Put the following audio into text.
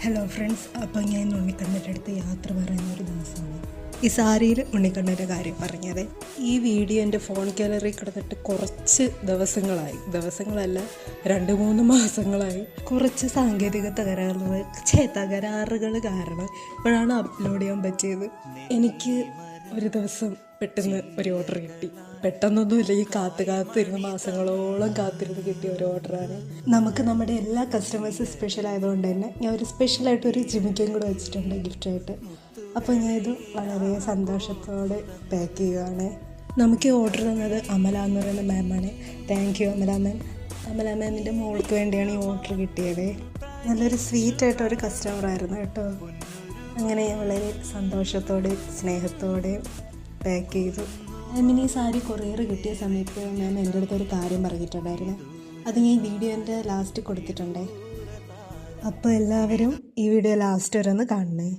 Hello friends, അപ്പോൾ ഞാൻ ഉണ്ണിക്കണ്ണൻ്റെ അടുത്ത് യാത്ര പറയുന്നൊരു ദിവസമാണ് ഈ സാരിയിൽ ഉണ്ണിക്കണ്ണൻ്റെ കാര്യം പറഞ്ഞത്. ഈ വീഡിയോ എൻ്റെ ഫോൺ ഗാലറി കിടന്നിട്ട് കുറച്ച് ദിവസങ്ങളല്ല 2-3 മാസങ്ങളായി. കുറച്ച് സാങ്കേതിക തകരാറുകൾ കാരണം ഇപ്പോഴാണ് അപ്ലോഡ് ചെയ്യാൻ പറ്റിയത്. എനിക്ക് ഒരു ദിവസം പെട്ടെന്ന് ഒരു ഓർഡർ കിട്ടി. പെട്ടെന്നൊന്നുമില്ല, ഈ കാത്തിരുന്ന് മാസങ്ങളോളം കാത്തിരുന്ന് കിട്ടിയ ഒരു ഓർഡറാണ്. നമുക്ക് നമ്മുടെ എല്ലാ കസ്റ്റമേഴ്സും സ്പെഷ്യൽ ആയതുകൊണ്ട് തന്നെ ഞാൻ ഒരു സ്പെഷ്യലായിട്ടൊരു ജിമിക്കയും കൂടെ വെച്ചിട്ടുണ്ട് ഗിഫ്റ്റായിട്ട്. അപ്പോൾ ഞാൻ ഇത് വളരെ സന്തോഷത്തോടെ പാക്ക് ചെയ്യുകയാണ്. നമുക്ക് ഓർഡർ തന്നത് അമല എന്ന് പറയുന്ന മാമാണ്. താങ്ക് യു അമല മാം. അമല മാമിൻ്റെ മോൾക്ക് വേണ്ടിയാണ് ഈ ഓർഡർ കിട്ടിയത്. നല്ലൊരു സ്വീറ്റായിട്ടൊരു കസ്റ്റമറായിരുന്നു കേട്ടോ. അങ്ങനെ വളരെ സന്തോഷത്തോടെ സ്നേഹത്തോടെ പാക്ക് ചെയ്തു. മാമിന് ഈ സാരി കൊറിയർ കിട്ടിയ സമയത്ത് മാം എൻ്റെ അടുത്തൊരു കാര്യം പറഞ്ഞിട്ടുണ്ടായിരുന്നു. അത് ഞാൻ ഈ വീഡിയോൻ്റെ ലാസ്റ്റ് കൊടുത്തിട്ടുണ്ടേ. അപ്പോൾ എല്ലാവരും ഈ വീഡിയോ ലാസ്റ്റ് വരെ ഒന്ന് കാണണേ.